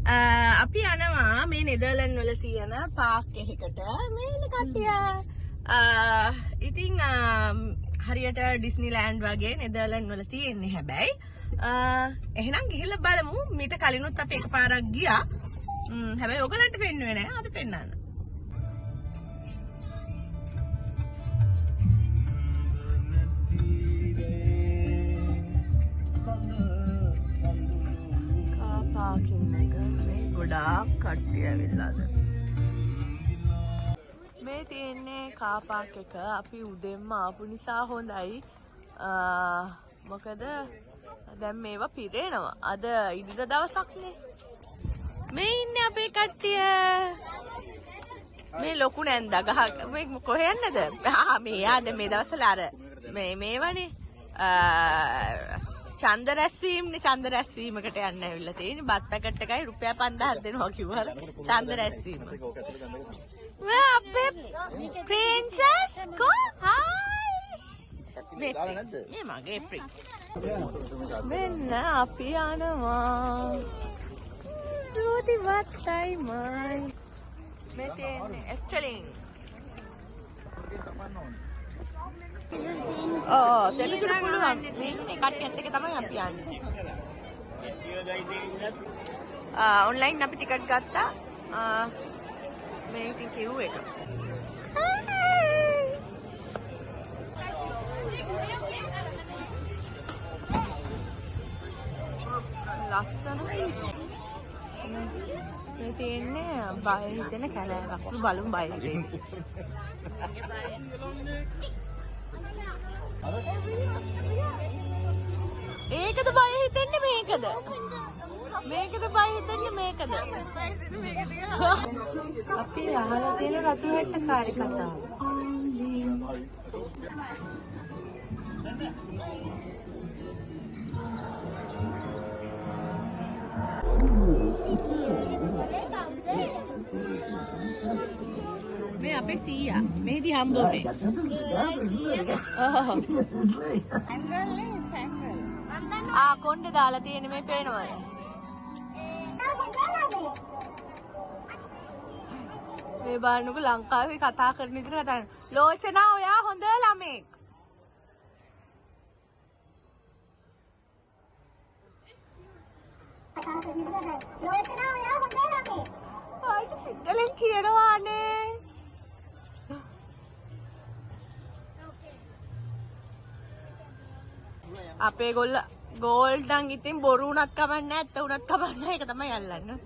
අපි යනවා මේ නෙදර්ලන්ඩ් වල තියෙන පාක් එකකට මේ කට්ටිය. ඉතින් හරියට ඩිස්නිලෑන්ඩ් වගේ නෙදර්ලන්ඩ් වල තියෙන්නේ හැබැයි. එහෙනම් ගිහිල්ලා බලමු. මීට කලිනුත් අපි එකපාරක් ගියා. හැබැයි ඔයගලන්ට පෙන්නුවේ නැහැ. අද පෙන්නන්න. ගොඩාක් කට්ටිය ඇවිල්ලාද මේ තියෙන්නේ කාර් පාක් එක. අපි උදෙන්ම ආපු නිසා හොඳයි. මොකද දැන් මේවා පිරෙනවා. අද ඉරිදා දවසක්නේ. මේ ඉන්නේ අපේ කට්ටිය. මේ ලොකු නැන්දා ගහ මේ කොහෙ යන්නද? මේ ආද මේ දවස්වල අර මේවනේ චන්ද රැස්වීමනේ. චන්ද රැස්වීමකට යන්න ඇවිල්ලා තියෙන්නේ. බත් පැකට් එකයි රුපියල් 5000ක් දෙනවා කිව්වා. චන්ද රැස්වීම. මේ අපේ ප්‍රින්සස් කො හායි. මේ මගේ ප්‍රින්ස්. මෙන්න අපි යනවා. රෝටි වත්තයි මයි. මේ තියෙන්නේ එස්ටලින්. දෙලුතුරු පුළුවන්. මේ කට්ටියත් එක තමයි අපි යන්නේ. ඔන්ලයින් අපි ටිකට් ගත්තා. මේ ඉතින් කිව් එක. ලස්සනයි. මේ තියෙන්නේ බය හිතෙන කැලෑවක්. බලමු බය හිතෙන්නේ. ඒකද බය හිතෙන්නේ මේකද? මේකද බය හිතෙන්නේ මේකද? අපි අහලා තියෙන රතු හැට්ටකාරි කතාව. මේ අපේ සීයා මේදි හම්බුනේ. කොණ්ඩේ දාලා තියෙන මේ පේනවද? මේ බලන්නකො ලංකාවේ කතා කරන විදිහට කතා කරන. ලෝචනා ඔයා හොඳ ළමෙක්. ලෝචනා ඔයා හොඳ ළමෙක්. ආයිත් සිංහලෙන් කියනවානේ. අපේ ගෝල්ඩ් නම් ඉතින් බොරු උනත් කමන්නේ ඇත්ත උනත් කමන්නේ. ඒක තමයි අල්ලන්නේ.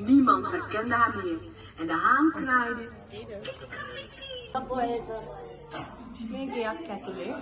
Niemand herkende haar meer en de haan kraaide. මේ ගයක් ඇතුලේ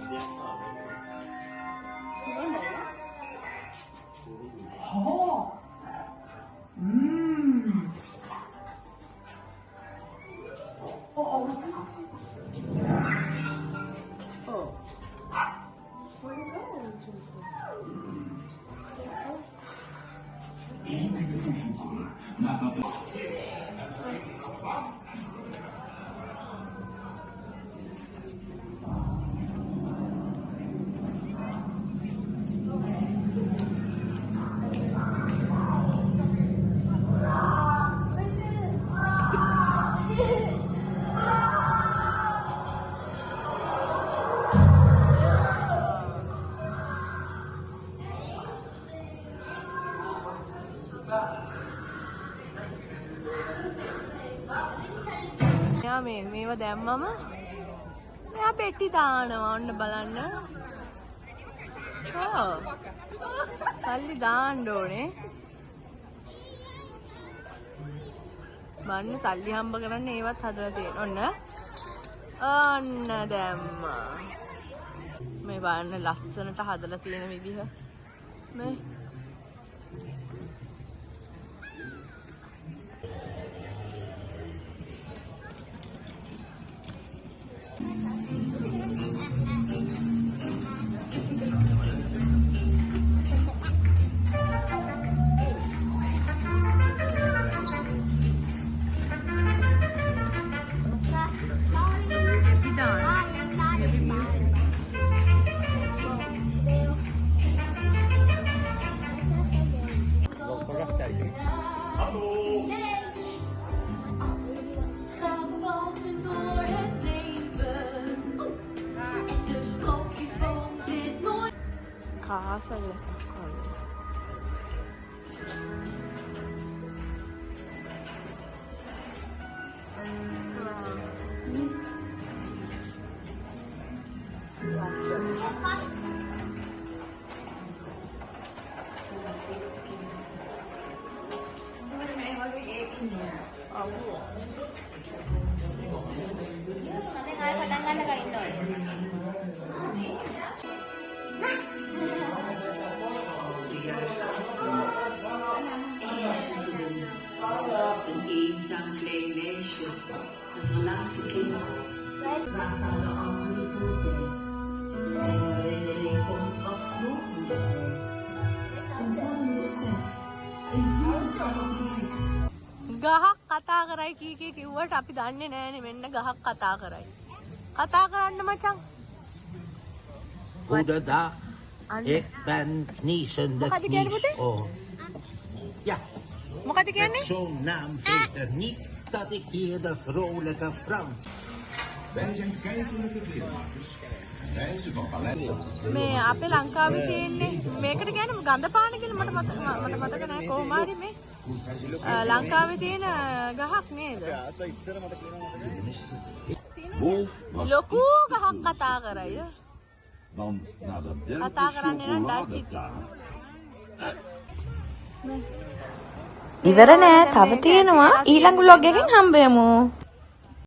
මේවා දැම්මම මෙයා පෙට්ටි දානවා. ඔන්න බලන්න. සල්ලි දාන්න ඕනේ. බලන්න සල්ලි හම්බ කරන්න ඒවත් හදලා තියෙනවා. ඔන්න දැම්මා. මේ බලන්න ලස්සනට හදලා තියෙන විදිහ. මේ කාසල් එකක් වගේ. ගහක් කතා කරයි කී කිව්වට අපි දන්නේ නෑනේ මෙන්න ගහක් කතා කරයි. කතා කරන්න මචං. Goedendag. Ik ben Niesen de Wat gaat die Kniesoor. Ja, මොකද කියන්නේ? zo'n naam beter niet dat ik hier de vrolijke Frans. Wij zijn keizerlijke kleermakers. Reizen van paleis. මේ අපේ ලංකාවේ තියෙන්නේ මේකට කියන්නේ ගඳ පාන කියලා මට මතක නෑ කොහොම හරි මේ ලංකාවේ තියෙන ගහක් නේද? Wolf was ලොකු ගහක් කතා කරයි. want na de derde Kata කරන්නේ නම් chocoladetaart ඉවර නෑ තව තියෙනවා ඊළඟ vlog එකකින් හම්බ වෙමු